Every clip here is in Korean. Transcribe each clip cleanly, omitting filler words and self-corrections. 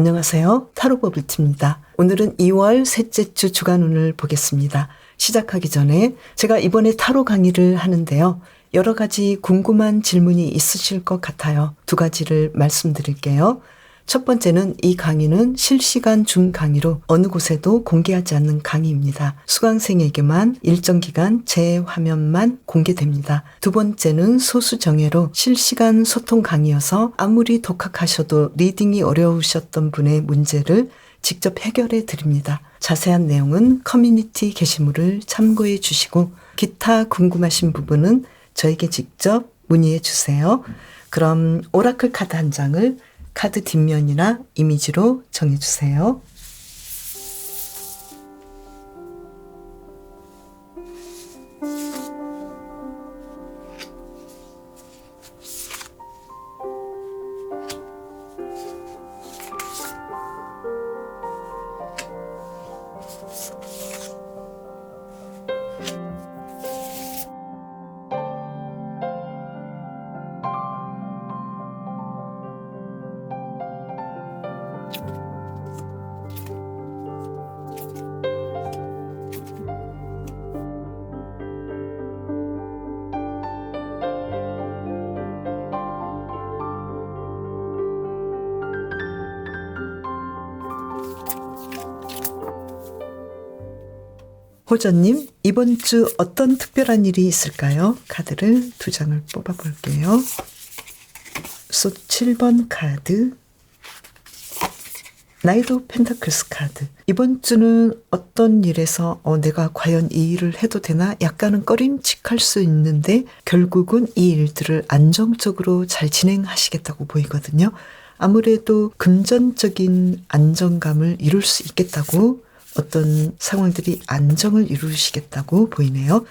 안녕하세요. 타로 버블티입니다. 오늘은 2월 셋째 주 주간운을 보겠습니다. 시작하기 전에 제가 이번에 타로 강의를 하는데요. 여러 가지 궁금한 질문이 있으실 것 같아요. 두 가지를 말씀드릴게요. 첫 번째는 이 강의는 실시간 줌 강의로 어느 곳에도 공개하지 않는 강의입니다. 수강생에게만 일정 기간 제 화면만 공개됩니다. 두 번째는 소수 정예로 실시간 소통 강의여서 아무리 독학하셔도 리딩이 어려우셨던 분의 문제를 직접 해결해 드립니다. 자세한 내용은 커뮤니티 게시물을 참고해 주시고 기타 궁금하신 부분은 저에게 직접 문의해 주세요. 그럼 오라클 카드 한 장을 카드 뒷면이나 이미지로 정해주세요. 호전님, 이번 주 어떤 특별한 일이 있을까요? 카드를 두 장을 뽑아볼게요. 숫 7번 카드, 나이트 오브 펜타클스 카드. 이번 주는 어떤 일에서 내가 과연 이 일을 해도 되나? 약간은 꺼림칙할 수 있는데 결국은 이 일들을 안정적으로 잘 진행하시겠다고 보이거든요. 아무래도 금전적인 안정감을 이룰 수 있겠다고, 어떤 상황들이 안정을 이루시겠다고 보이네요.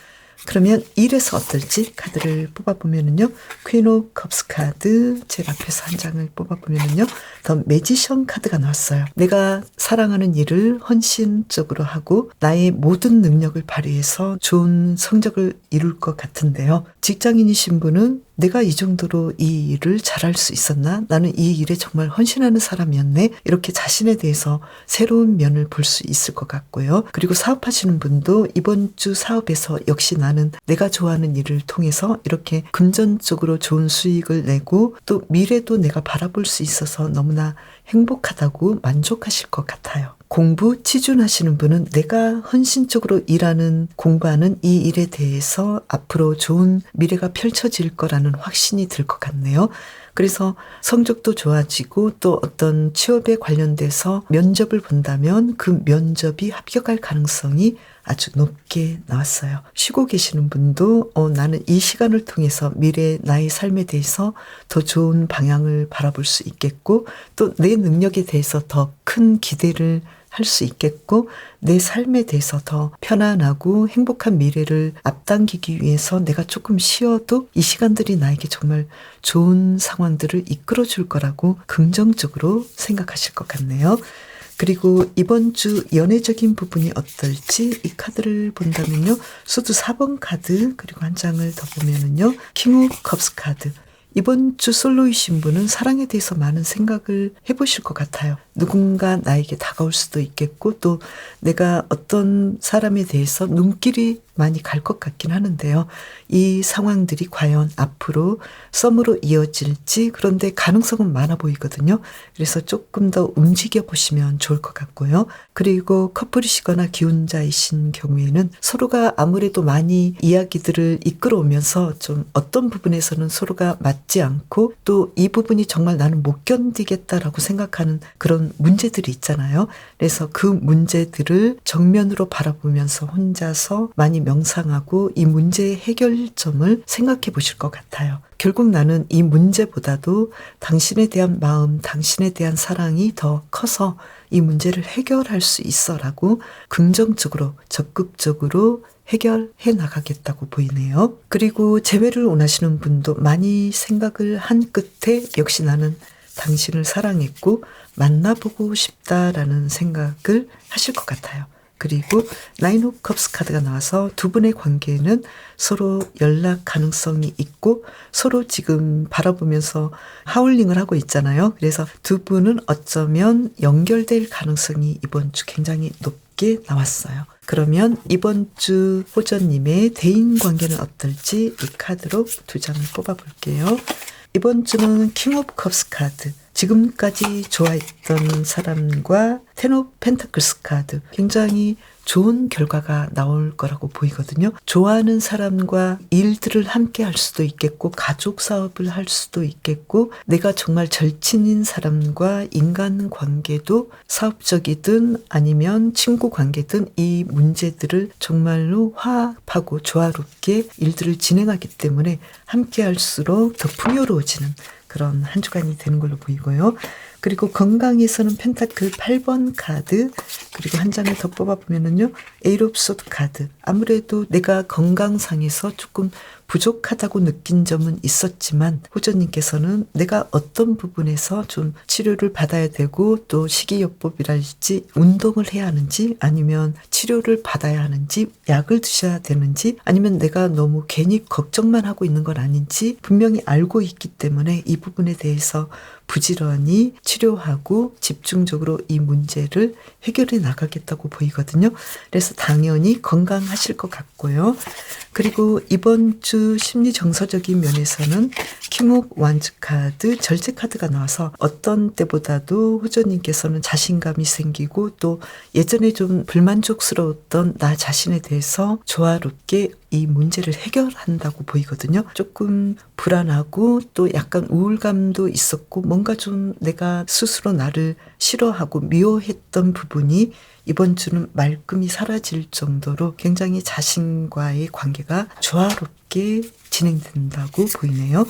그러면 일에서 어떨지 카드를 뽑아보면은요. 퀸 오브 컵스 카드, 제가 앞에서 한 장을 뽑아보면은요. 더 매지션 카드가 나왔어요. 내가 사랑하는 일을 헌신적으로 하고 나의 모든 능력을 발휘해서 좋은 성적을 이룰 것 같은데요. 직장인이신 분은 내가 이 정도로 이 일을 잘할 수 있었나? 나는 이 일에 정말 헌신하는 사람이었네? 이렇게 자신에 대해서 새로운 면을 볼 수 있을 것 같고요. 그리고 사업하시는 분도 이번 주 사업에서 역시 나는 내가 좋아하는 일을 통해서 이렇게 금전적으로 좋은 수익을 내고 또 미래도 내가 바라볼 수 있어서 너무나 행복하다고 만족하실 것 같아요. 공부 치준하시는 분은 내가 헌신적으로 일하는, 공부하는 이 일에 대해서 앞으로 좋은 미래가 펼쳐질 거라는 확신이 들 것 같네요. 그래서 성적도 좋아지고 또 어떤 취업에 관련돼서 면접을 본다면 그 면접이 합격할 가능성이 아주 높게 나왔어요. 쉬고 계시는 분도 나는 이 시간을 통해서 미래 나의 삶에 대해서 더 좋은 방향을 바라볼 수 있겠고 또 내 능력에 대해서 더 큰 기대를 할 수 있겠고 내 삶에 대해서 더 편안하고 행복한 미래를 앞당기기 위해서 내가 조금 쉬어도 이 시간들이 나에게 정말 좋은 상황들을 이끌어 줄 거라고 긍정적으로 생각하실 것 같네요. 그리고 이번 주 연애적인 부분이 어떨지 이 카드를 본다면요. 수두 4번 카드, 그리고 한 장을 더 보면은요. 킹 오브 컵스 카드. 이번 주 솔로이신 분은 사랑에 대해서 많은 생각을 해보실 것 같아요. 누군가 나에게 다가올 수도 있겠고 또 내가 어떤 사람에 대해서 눈길이 많이 갈 것 같긴 하는데요. 이 상황들이 과연 앞으로 썸으로 이어질지, 그런데 가능성은 많아 보이거든요. 그래서 조금 더 움직여 보시면 좋을 것 같고요. 그리고 커플이시거나 기혼자이신 경우에는 서로가 아무래도 많이 이야기들을 이끌어오면서 좀 어떤 부분에서는 서로가 맞지 않고 또 이 부분이 정말 나는 못 견디겠다라고 생각하는 그런 문제들이 있잖아요. 그래서 그 문제들을 정면으로 바라보면서 혼자서 많이 명상하고 이 문제의 해결점을 생각해 보실 것 같아요. 결국 나는 이 문제보다도 당신에 대한 마음, 당신에 대한 사랑이 더 커서 이 문제를 해결할 수 있어라고 긍정적으로, 적극적으로 해결해 나가겠다고 보이네요. 그리고 재회를 원하시는 분도 많이 생각을 한 끝에 역시 나는 당신을 사랑했고 만나보고 싶다라는 생각을 하실 것 같아요. 그리고 나인 오브 컵스 카드가 나와서 두 분의 관계는 서로 연락 가능성이 있고 서로 지금 바라보면서 하울링을 하고 있잖아요. 그래서 두 분은 어쩌면 연결될 가능성이 이번 주 굉장히 높게 나왔어요. 그러면 이번 주 호전님의 대인 관계는 어떨지 이 카드로 두 장을 뽑아볼게요. 이번 주는 킹 오브 컵스 카드, 지금까지 좋아했던 사람과 텐 오브 펜타클스 카드, 굉장히 좋은 결과가 나올 거라고 보이거든요. 좋아하는 사람과 일들을 함께 할 수도 있겠고 가족 사업을 할 수도 있겠고 내가 정말 절친인 사람과 인간관계도 사업적이든 아니면 친구 관계든 이 문제들을 정말로 화합하고 조화롭게 일들을 진행하기 때문에 함께 할수록 더 풍요로워지는 그런 한 주간이 되는 걸로 보이고요. 그리고 건강에서는 펜타클 8번 카드, 그리고 한 장을 더 뽑아보면은요, 에이트 오브 소드 카드. 아무래도 내가 건강상에서 조금 부족하다고 느낀 점은 있었지만 호전님께서는 내가 어떤 부분에서 좀 치료를 받아야 되고 또 식이요법이랄지 운동을 해야 하는지 아니면 치료를 받아야 하는지 약을 드셔야 되는지 아니면 내가 너무 괜히 걱정만 하고 있는 건 아닌지 분명히 알고 있기 때문에 이 부분에 대해서 부지런히 치료하고 집중적으로 이 문제를 해결해 나가겠다고 보이거든요. 그래서 당연히 건강하실 것 같고요. 그리고 이번 주 심리 정서적인 면에서는 킹 오브 완즈 카드, 절제 카드가 나와서 어떤 때보다도 호전님께서는 자신감이 생기고 또 예전에 좀 불만족스러웠던 나 자신에 대해서 조화롭게 이 문제를 해결한다고 보이거든요. 조금 불안하고 또 약간 우울감도 있었고 뭔가 좀 내가 스스로 나를 싫어하고 미워했던 부분이 이번 주는 말끔히 사라질 정도로 굉장히 자신과의 관계가 조화롭게 진행된다고 보이네요.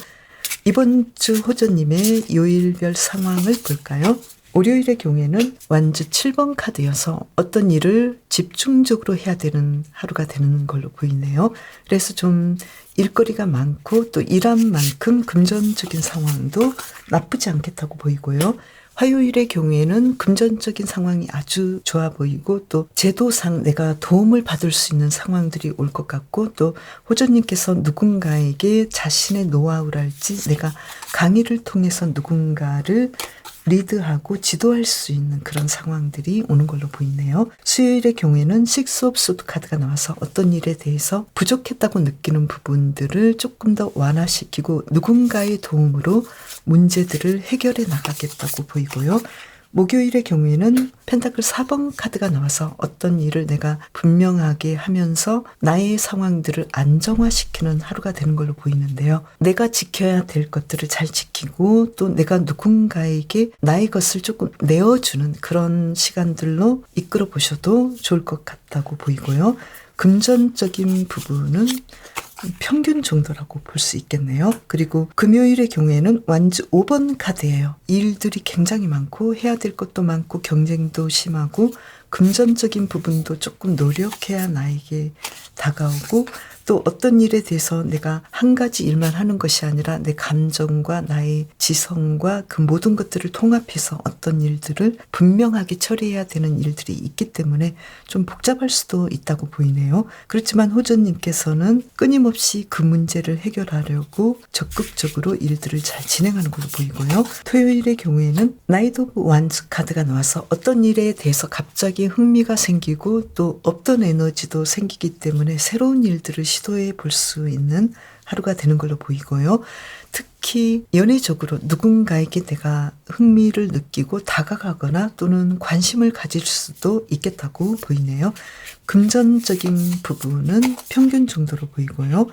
이번 주 호전님의 요일별 상황을 볼까요? 월요일의 경우에는 완즈 7번 카드여서 어떤 일을 집중적으로 해야 되는 하루가 되는 걸로 보이네요. 그래서 좀 일거리가 많고 또 일한 만큼 금전적인 상황도 나쁘지 않겠다고 보이고요. 화요일의 경우에는 금전적인 상황이 아주 좋아 보이고 또 제도상 내가 도움을 받을 수 있는 상황들이 올 것 같고 또 호전님께서 누군가에게 자신의 노하우랄지 내가 강의를 통해서 누군가를 리드하고 지도할 수 있는 그런 상황들이 오는 걸로 보이네요. 수요일의 경우에는 식스 오브 소드 카드가 나와서 어떤 일에 대해서 부족했다고 느끼는 부분들을 조금 더 완화시키고 누군가의 도움으로 문제들을 해결해 나가겠다고 보이고요. 목요일의 경우에는 펜타클 4번 카드가 나와서 어떤 일을 내가 분명하게 하면서 나의 상황들을 안정화시키는 하루가 되는 걸로 보이는데요. 내가 지켜야 될 것들을 잘 지키고 또 내가 누군가에게 나의 것을 조금 내어주는 그런 시간들로 이끌어 보셔도 좋을 것 같다고 보이고요. 금전적인 부분은 평균 정도라고 볼 수 있겠네요. 그리고 금요일의 경우에는 완즈 5번 카드예요. 일들이 굉장히 많고 해야 될 것도 많고 경쟁도 심하고 금전적인 부분도 조금 노력해야 나에게 다가오고 또 어떤 일에 대해서 내가 한 가지 일만 하는 것이 아니라 내 감정과 나의 지성과 그 모든 것들을 통합해서 어떤 일들을 분명하게 처리해야 되는 일들이 있기 때문에 좀 복잡할 수도 있다고 보이네요. 그렇지만 호전님께서는 끊임없이 그 문제를 해결하려고 적극적으로 일들을 잘 진행하는 걸로 보이고요. 토요일의 경우에는 나이트 오브 완즈 카드가 나와서 어떤 일에 대해서 갑자기 흥미가 생기고 또 없던 에너지도 생기기 때문에 새로운 일들을 시도해 볼 수 있는 하루가 되는 걸로 보이고요. 특히 연애적으로 누군가에게 내가 흥미를 느끼고 다가가거나 또는 관심을 가질 수도 있겠다고 보이네요. 금전적인 부분은 평균 정도로 보이고요.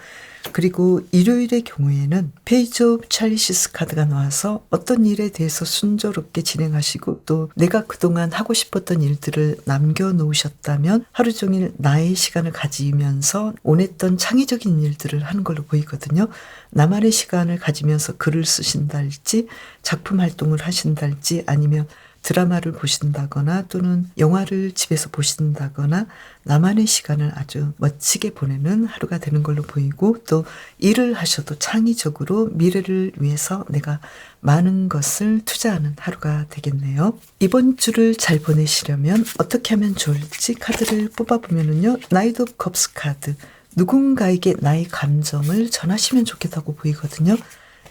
그리고 일요일의 경우에는 페이지 오브 찰리시스 카드가 나와서 어떤 일에 대해서 순조롭게 진행하시고 또 내가 그동안 하고 싶었던 일들을 남겨놓으셨다면 하루 종일 나의 시간을 가지면서 원했던 창의적인 일들을 하는 걸로 보이거든요. 나만의 시간을 가지면서 글을 쓰신달지 작품 활동을 하신달지 아니면 드라마를 보신다거나 또는 영화를 집에서 보신다거나 나만의 시간을 아주 멋지게 보내는 하루가 되는 걸로 보이고, 또 일을 하셔도 창의적으로 미래를 위해서 내가 많은 것을 투자하는 하루가 되겠네요. 이번 주를 잘 보내시려면 어떻게 하면 좋을지 카드를 뽑아보면요. 나이트 오브 컵스 카드. 누군가에게 나의 감정을 전하시면 좋겠다고 보이거든요.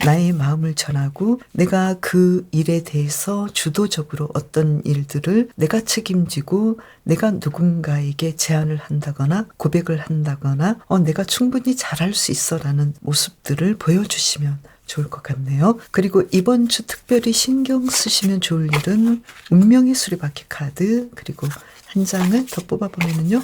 나의 마음을 전하고 내가 그 일에 대해서 주도적으로 어떤 일들을 내가 책임지고 내가 누군가에게 제안을 한다거나 고백을 한다거나 내가 충분히 잘할 수 있어 라는 모습들을 보여주시면 좋을 것 같네요. 그리고 이번 주 특별히 신경 쓰시면 좋을 일은 운명의 수레바퀴 카드, 그리고 한 장을 더 뽑아보면요.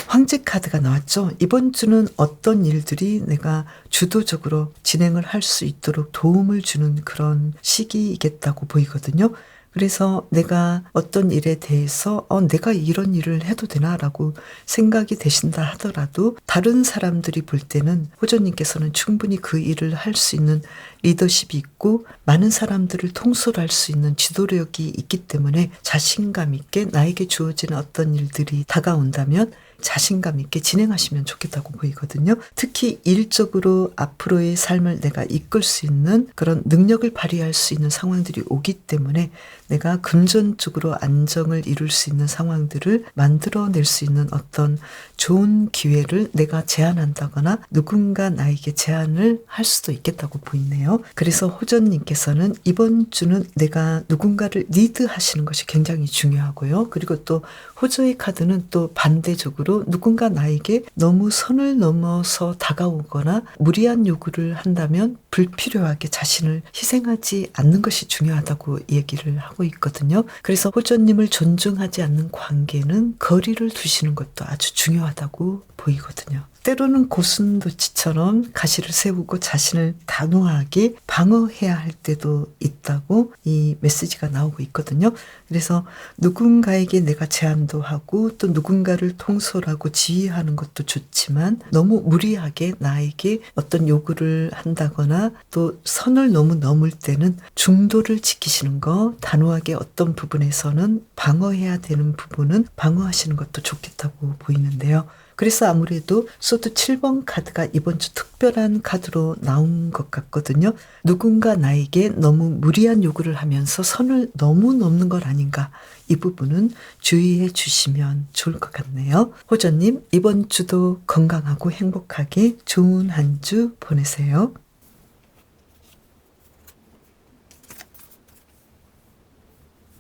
황제 카드가 나왔죠. 이번 주는 어떤 일들이 내가 주도적으로 진행을 할 수 있도록 도움을 주는 그런 시기이겠다고 보이거든요. 그래서 내가 어떤 일에 대해서 내가 이런 일을 해도 되나라고 생각이 되신다 하더라도 다른 사람들이 볼 때는 호전님께서는 충분히 그 일을 할 수 있는 리더십이 있고 많은 사람들을 통솔할 수 있는 지도력이 있기 때문에 자신감 있게 나에게 주어지는 어떤 일들이 다가온다면 자신감 있게 진행하시면 좋겠다고 보이거든요. 특히 일적으로 앞으로의 삶을 내가 이끌 수 있는 그런 능력을 발휘할 수 있는 상황들이 오기 때문에 내가 금전적으로 안정을 이룰 수 있는 상황들을 만들어낼 수 있는 어떤 좋은 기회를 내가 제안한다거나 누군가 나에게 제안을 할 수도 있겠다고 보이네요. 그래서 호전님께서는 이번 주는 내가 누군가를 리드하시는 것이 굉장히 중요하고요. 그리고 또 호저의 카드는 또 반대적으로 누군가 나에게 너무 선을 넘어서 다가오거나 무리한 요구를 한다면 불필요하게 자신을 희생하지 않는 것이 중요하다고 얘기를 하고 있거든요. 그래서 호전님을 존중하지 않는 관계는 거리를 두시는 것도 아주 중요하다고 보이거든요. 때로는 고슴도치처럼 가시를 세우고 자신을 단호하게 방어해야 할 때도 있다고 이 메시지가 나오고 있거든요. 그래서 누군가에게 내가 제안도 하고 또 누군가를 통솔하고 지휘하는 것도 좋지만 너무 무리하게 나에게 어떤 요구를 한다거나 또 선을 너무 넘을 때는 중도를 지키시는 거, 단호하게 어떤 부분에서는 방어해야 되는 부분은 방어하시는 것도 좋겠다고 보이는데요. 그래서 아무래도 소드 7번 카드가 이번 주 특별한 카드로 나온 것 같거든요. 누군가 나에게 너무 무리한 요구를 하면서 선을 너무 넘는 것 아닌가, 이 부분은 주의해 주시면 좋을 것 같네요. 호전님, 이번 주도 건강하고 행복하게 좋은 한 주 보내세요.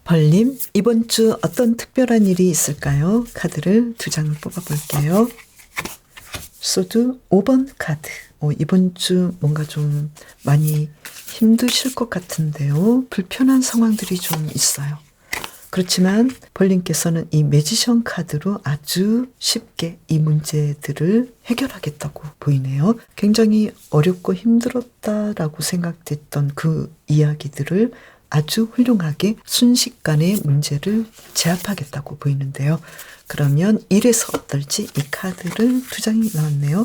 벌님, 이번 주 어떤 특별한 일이 있을까요? 카드를 2장을 뽑아볼게요. 소드 5번 카드. 이번 주 뭔가 좀 많이 힘드실 것 같은데요. 불편한 상황들이 좀 있어요. 그렇지만 벌님께서는 이 매지션 카드로 아주 쉽게 이 문제들을 해결하겠다고 보이네요. 굉장히 어렵고 힘들었다라고 생각됐던 그 이야기들을 아주 훌륭하게 순식간에 문제를 제압하겠다고 보이는데요. 그러면 일에서 어떨지 이 카드를 2장이 나왔네요.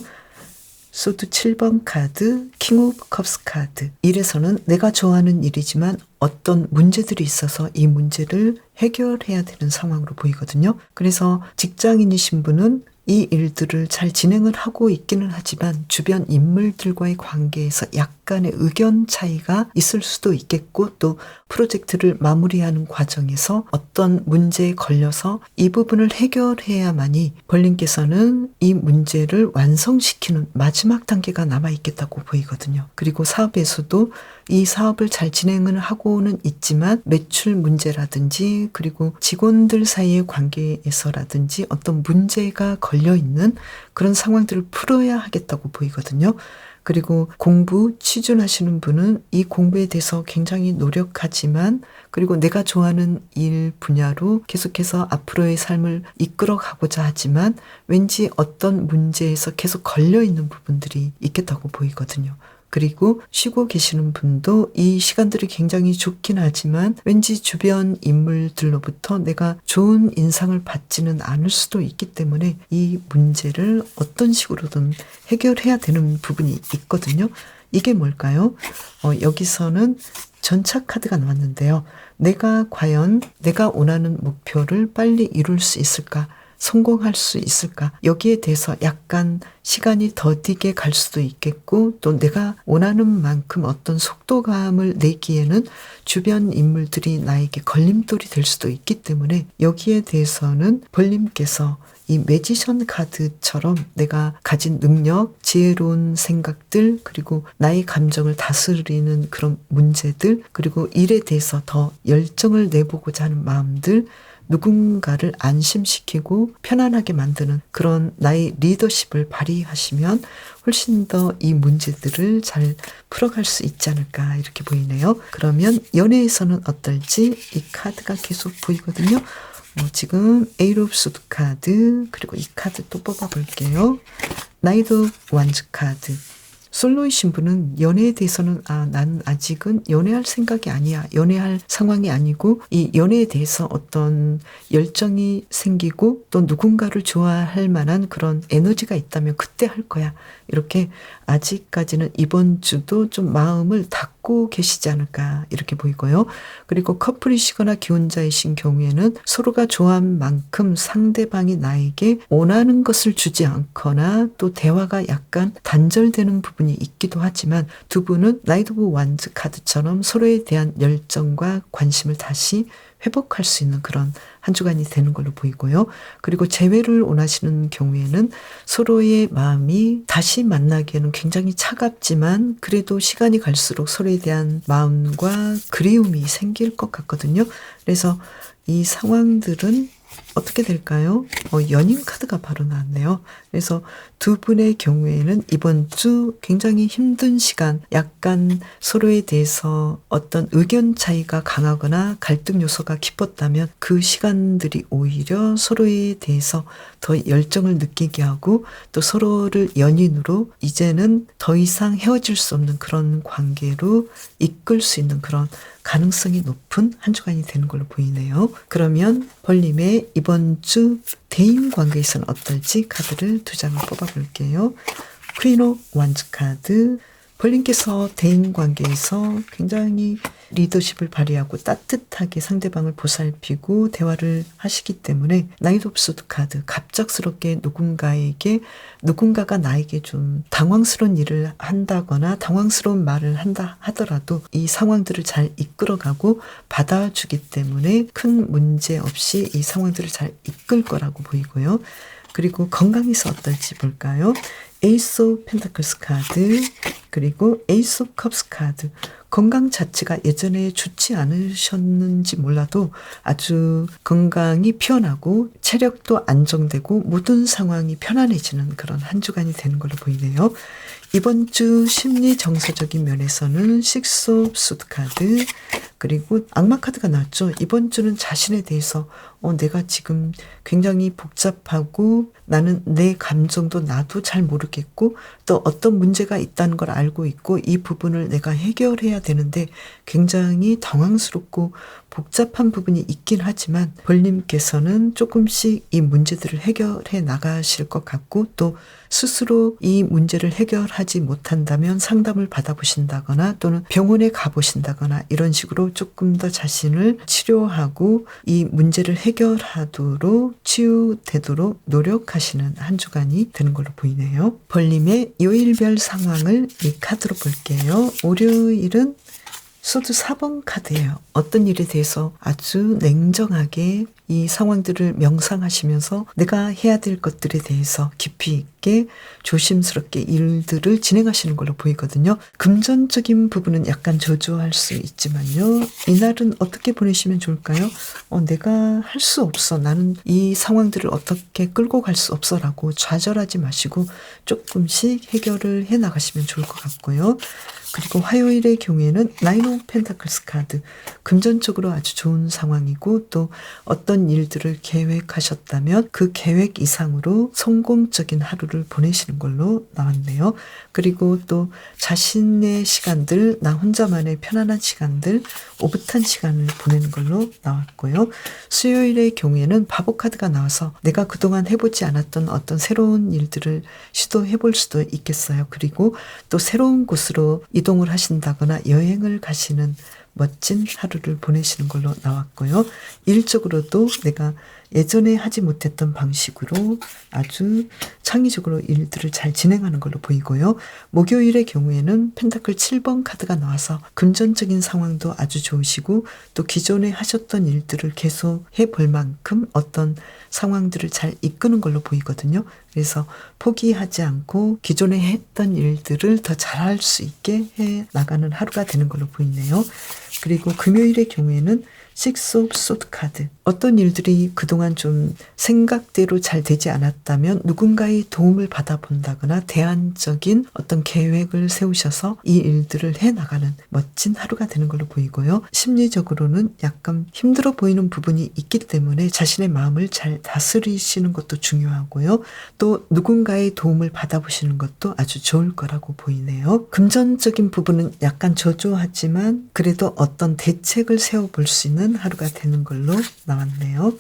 소드 7번 카드, 킹 오브 컵스 카드. 일에서는 내가 좋아하는 일이지만 어떤 문제들이 있어서 이 문제를 해결해야 되는 상황으로 보이거든요. 그래서 직장인이신 분은 이 일들을 잘 진행을 하고 있기는 하지만 주변 인물들과의 관계에서 약간의 의견 차이가 있을 수도 있겠고, 또 프로젝트를 마무리하는 과정에서 어떤 문제에 걸려서 이 부분을 해결해야만이 벌님께서는 이 문제를 완성시키는 마지막 단계가 남아있겠다고 보이거든요. 그리고 사업에서도 이 사업을 잘 진행을 하고는 있지만 매출 문제라든지 그리고 직원들 사이의 관계에서라든지 어떤 문제가 걸려있는 그런 상황들을 풀어야 하겠다고 보이거든요. 그리고 공부 취준하시는 분은 이 공부에 대해서 굉장히 노력하지만, 그리고 내가 좋아하는 일 분야로 계속해서 앞으로의 삶을 이끌어 가고자 하지만 왠지 어떤 문제에서 계속 걸려있는 부분들이 있겠다고 보이거든요. 그리고 쉬고 계시는 분도 이 시간들이 굉장히 좋긴 하지만 왠지 주변 인물들로부터 내가 좋은 인상을 받지는 않을 수도 있기 때문에 이 문제를 어떤 식으로든 해결해야 되는 부분이 있거든요. 이게 뭘까요? 여기서는 전차 카드가 나왔는데요. 내가 과연 내가 원하는 목표를 빨리 이룰 수 있을까? 성공할 수 있을까? 여기에 대해서 약간 시간이 더디게 갈 수도 있겠고, 또 내가 원하는 만큼 어떤 속도감을 내기에는 주변 인물들이 나에게 걸림돌이 될 수도 있기 때문에, 여기에 대해서는 벌님께서 이 매지션 카드처럼 내가 가진 능력, 지혜로운 생각들, 그리고 나의 감정을 다스리는 그런 문제들, 그리고 일에 대해서 더 열정을 내보고자 하는 마음들, 누군가를 안심시키고 편안하게 만드는 그런 나의 리더십을 발휘하시면 훨씬 더 이 문제들을 잘 풀어갈 수 있지 않을까 이렇게 보이네요. 그러면 연애에서는 어떨지 이 카드가 계속 보이거든요. 지금 에이트 오브 소드 카드, 그리고 이 카드 또 뽑아볼게요. 나이트 오브 완즈 카드. 솔로이신 분은 연애에 대해서는 나는 아직은 연애할 생각이 아니야. 연애할 상황이 아니고 이 연애에 대해서 어떤 열정이 생기고 또 누군가를 좋아할 만한 그런 에너지가 있다면 그때 할 거야. 이렇게 아직까지는 이번 주도 좀 마음을 닫고 계시지 않을까 이렇게 보이고요. 그리고 커플이시거나 기혼자이신 경우에는 서로가 좋아한 만큼 상대방이 나에게 원하는 것을 주지 않거나 또 대화가 약간 단절되는 부분이 있기도 하지만, 두 분은 나이트 오브 완즈 카드처럼 서로에 대한 열정과 관심을 다시 회복할 수 있는 그런 한 주간이 되는 걸로 보이고요. 그리고 재회를 원하시는 경우에는 서로의 마음이 다시 만나기에는 굉장히 차갑지만 그래도 시간이 갈수록 서로에 대한 마음과 그리움이 생길 것 같거든요. 그래서 이 상황들은 어떻게 될까요? 연인 카드가 바로 나왔네요. 그래서 두 분의 경우에는 이번 주 굉장히 힘든 시간, 약간 서로에 대해서 어떤 의견 차이가 강하거나 갈등 요소가 깊었다면 그 시간들이 오히려 서로에 대해서 더 열정을 느끼게 하고 또 서로를 연인으로 이제는 더 이상 헤어질 수 없는 그런 관계로 이끌 수 있는 그런 가능성이 높은 한 주간이 되는 걸로 보이네요. 그러면 벌님의 이번 주 대인 관계에서는 어떨지 카드를 두 장을 뽑아볼게요. 퀸 오브 완즈 카드. 벌님께서 대인 관계에서 굉장히 리더십을 발휘하고 따뜻하게 상대방을 보살피고 대화를 하시기 때문에 나이트 오브 소드 카드, 갑작스럽게 누군가가 나에게 좀 당황스러운 일을 한다거나 당황스러운 말을 한다 하더라도 이 상황들을 잘 이끌어가고 받아주기 때문에 큰 문제 없이 이 상황들을 잘 이끌 거라고 보이고요. 그리고 건강에서 어떨지 볼까요? 에이스 오브 펜타클스 카드, 그리고 에이스 오브 컵스 카드. 건강 자체가 예전에 좋지 않으셨는지 몰라도 아주 건강이 피어나고 체력도 안정되고 모든 상황이 편안해지는 그런 한 주간이 되는 걸로 보이네요. 이번 주 심리 정서적인 면에서는 식스 오브 소드 카드, 그리고 악마 카드가 나왔죠. 이번 주는 자신에 대해서 내가 지금 굉장히 복잡하고 나는 내 감정도 나도 잘 모르겠고 또 어떤 문제가 있다는 걸 알고 있고 이 부분을 내가 해결해야 되는데 굉장히 당황스럽고 복잡한 부분이 있긴 하지만 벌님께서는 조금씩 이 문제들을 해결해 나가실 것 같고 또 스스로 이 문제를 해결하지 못한다면 상담을 받아보신다거나 또는 병원에 가보신다거나 이런 식으로 조금 더 자신을 치료하고 이 문제를 해결하도록 치유되도록 노력하시는 한 주간이 되는 걸로 보이네요. 벌님의 요일별 상황을 이 카드로 볼게요. 월요일은 소드 4번 카드예요. 어떤 일에 대해서 아주 냉정하게 이 상황들을 명상하시면서 내가 해야 될 것들에 대해서 깊이 있게 조심스럽게 일들을 진행하시는 걸로 보이거든요. 금전적인 부분은 약간 저조할 수 있지만요. 이날은 어떻게 보내시면 좋을까요? 내가 할 수 없어. 나는 이 상황들을 어떻게 끌고 갈 수 없어 라고 좌절하지 마시고 조금씩 해결을 해 나가시면 좋을 것 같고요. 그리고 화요일의 경우에는 나인 오브 펜타클스 카드, 금전적으로 아주 좋은 상황이고 또 어떤 일들을 계획하셨다면 그 계획 이상으로 성공적인 하루를 보내시는 걸로 나왔네요. 그리고 또 자신의 시간들, 나 혼자만의 편안한 시간들, 오붓한 시간을 보내는 걸로 나왔고요. 수요일의 경우에는 바보 카드가 나와서 내가 그동안 해보지 않았던 어떤 새로운 일들을 시도해볼 수도 있겠어요. 그리고 또 새로운 곳으로 이동을 하신다거나 여행을 가시는 멋진 하루를 보내시는 걸로 나왔고요. 일적으로도 내가 예전에 하지 못했던 방식으로 아주 창의적으로 일들을 잘 진행하는 걸로 보이고요. 목요일의 경우에는 펜타클 7번 카드가 나와서 금전적인 상황도 아주 좋으시고 또 기존에 하셨던 일들을 계속 해볼 만큼 어떤 상황들을 잘 이끄는 걸로 보이거든요. 그래서 포기하지 않고 기존에 했던 일들을 더 잘할 수 있게 해 나가는 하루가 되는 걸로 보이네요. 그리고 금요일의 경우에는 식스 오브 소드 카드. 어떤 일들이 그동안 좀 생각대로 잘 되지 않았다면 누군가의 도움을 받아본다거나 대안적인 어떤 계획을 세우셔서 이 일들을 해나가는 멋진 하루가 되는 걸로 보이고요. 심리적으로는 약간 힘들어 보이는 부분이 있기 때문에 자신의 마음을 잘 다스리시는 것도 중요하고요. 또 누군가의 도움을 받아보시는 것도 아주 좋을 거라고 보이네요. 금전적인 부분은 약간 저조하지만 그래도 어떤 대책을 세워볼 수 있는 하루가 되는 걸로 나왔네요.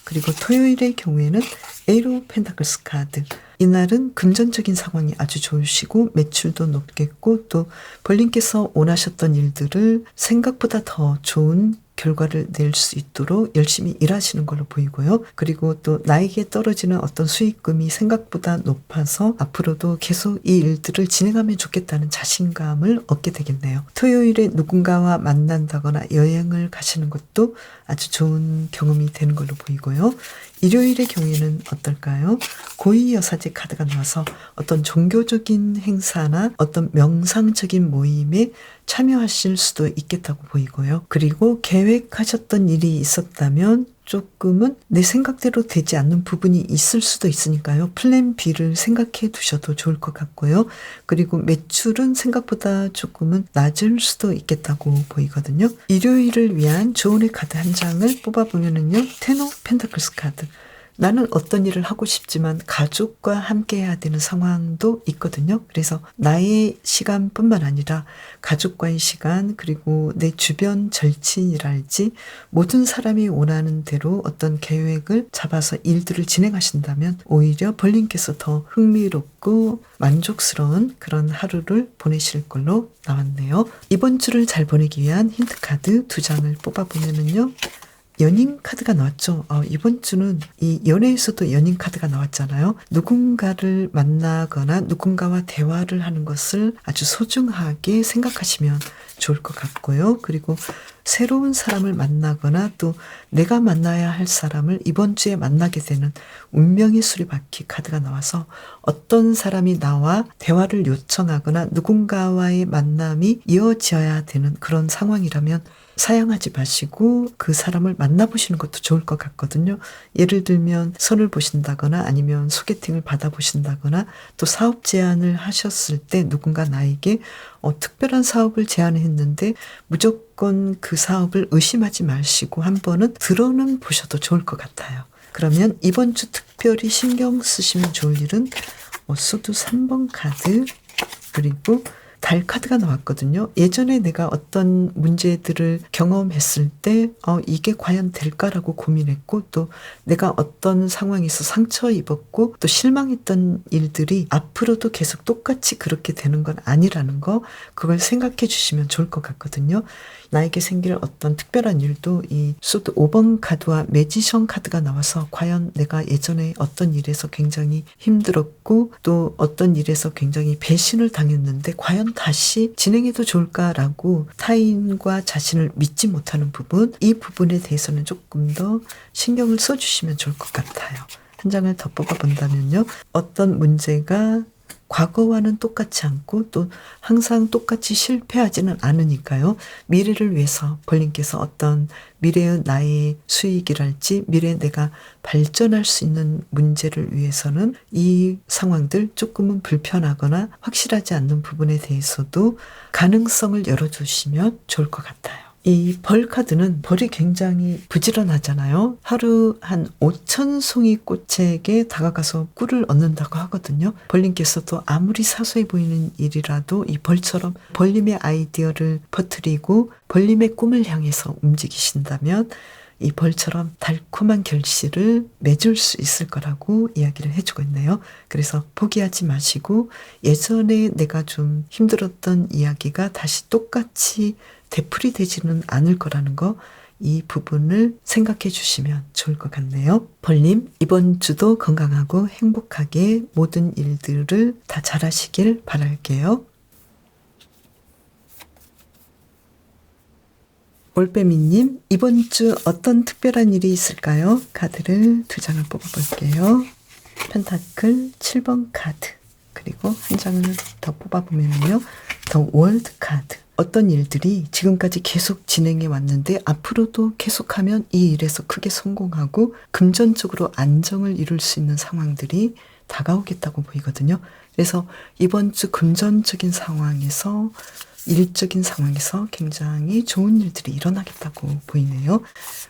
그리고 토요일의 경우에는 에이로 펜타클스 카드. 이날은 금전적인 상황이 아주 좋으시고 매출도 높겠고 또 본인께서 원하셨던 일들을 생각보다 더 좋은 결과를 낼 수 있도록 열심히 일하시는 걸로 보이고요. 그리고 또 나에게 떨어지는 어떤 수익금이 생각보다 높아서 앞으로도 계속 이 일들을 진행하면 좋겠다는 자신감을 얻게 되겠네요. 토요일에 누군가와 만난다거나 여행을 가시는 것도 아주 좋은 경험이 되는 걸로 보이고요. 일요일의 경우에는 어떨까요? 고위여사제 카드가 나와서 어떤 종교적인 행사나 어떤 명상적인 모임에 참여하실 수도 있겠다고 보이고요. 그리고 계획하셨던 일이 있었다면 조금은 내 생각대로 되지 않는 부분이 있을 수도 있으니까요. 플랜 B를 생각해 두셔도 좋을 것 같고요. 그리고 매출은 생각보다 조금은 낮을 수도 있겠다고 보이거든요. 일요일을 위한 조언의 카드 한 장을 뽑아보면은요. 텐 오브 펜타클스 카드. 나는 어떤 일을 하고 싶지만 가족과 함께 해야 되는 상황도 있거든요. 그래서 나의 시간뿐만 아니라 가족과의 시간 그리고 내 주변 절친이랄지 모든 사람이 원하는 대로 어떤 계획을 잡아서 일들을 진행하신다면 오히려 본인께서 더 흥미롭고 만족스러운 그런 하루를 보내실 걸로 나왔네요. 이번 주를 잘 보내기 위한 힌트 카드 2장을 뽑아보면은요. 연인 카드가 나왔죠. 이번 주는 이 연애에서도 연인 카드가 나왔잖아요. 누군가를 만나거나 누군가와 대화를 하는 것을 아주 소중하게 생각하시면 좋을 것 같고요. 그리고 새로운 사람을 만나거나 또 내가 만나야 할 사람을 이번 주에 만나게 되는 운명의 수리바퀴 카드가 나와서 어떤 사람이 나와 대화를 요청하거나 누군가와의 만남이 이어져야 되는 그런 상황이라면 사양하지 마시고 그 사람을 만나보시는 것도 좋을 것 같거든요. 예를 들면 선을 보신다거나 아니면 소개팅을 받아보신다거나 또 사업 제안을 하셨을 때 누군가 나에게 특별한 사업을 제안했는데 무조건 그 사업을 의심하지 마시고 한 번은 들어는 보셔도 좋을 것 같아요. 그러면 이번 주 특별히 신경 쓰시면 좋을 일은 소드 3번 카드 그리고 달 카드가 나왔거든요. 예전에 내가 어떤 문제들을 경험했을 때 이게 과연 될까라고 고민했고 또 내가 어떤 상황에서 상처 입었고 또 실망했던 일들이 앞으로도 계속 똑같이 그렇게 되는 건 아니라는 거 그걸 생각해 주시면 좋을 것 같거든요. 나에게 생길 어떤 특별한 일도 이 소드 5번 카드와 매지션 카드가 나와서 과연 내가 예전에 어떤 일에서 굉장히 힘들었고 또 어떤 일에서 굉장히 배신을 당했는데 과연 다시 진행해도 좋을까라고 타인과 자신을 믿지 못하는 부분 이 부분에 대해서는 조금 더 신경을 써주시면 좋을 것 같아요. 한 장을 더 뽑아본다면요. 어떤 문제가 과거와는 똑같지 않고 또 항상 똑같이 실패하지는 않으니까요. 미래를 위해서 본인께서 어떤 미래의 나의 수익이랄지 미래에 내가 발전할 수 있는 문제를 위해서는 이 상황들 조금은 불편하거나 확실하지 않는 부분에 대해서도 가능성을 열어주시면 좋을 것 같아요. 이 벌 카드는 벌이 굉장히 부지런하잖아요. 하루 한 5,000송이 꽃에게 다가가서 꿀을 얻는다고 하거든요. 벌님께서도 아무리 사소해 보이는 일이라도 이 벌처럼 벌님의 아이디어를 퍼뜨리고 벌님의 꿈을 향해서 움직이신다면 이 벌처럼 달콤한 결실을 맺을 수 있을 거라고 이야기를 해주고 있네요. 그래서 포기하지 마시고 예전에 내가 좀 힘들었던 이야기가 다시 똑같이 되풀이 되지는 않을 거라는 거, 이 부분을 생각해 주시면 좋을 것 같네요. 벌님, 이번 주도 건강하고 행복하게 모든 일들을 다 잘하시길 바랄게요. 올빼미님, 이번 주 어떤 특별한 일이 있을까요? 카드를 2장을 뽑아볼게요. 펜타클 7번 카드, 그리고 한 장을 더 뽑아보면요, 더 월드 카드. 어떤 일들이 지금까지 계속 진행해 왔는데 앞으로도 계속하면 이 일에서 크게 성공하고 금전적으로 안정을 이룰 수 있는 상황들이 다가오겠다고 보이거든요. 그래서 이번 주 금전적인 상황에서, 일적인 상황에서 굉장히 좋은 일들이 일어나겠다고 보이네요.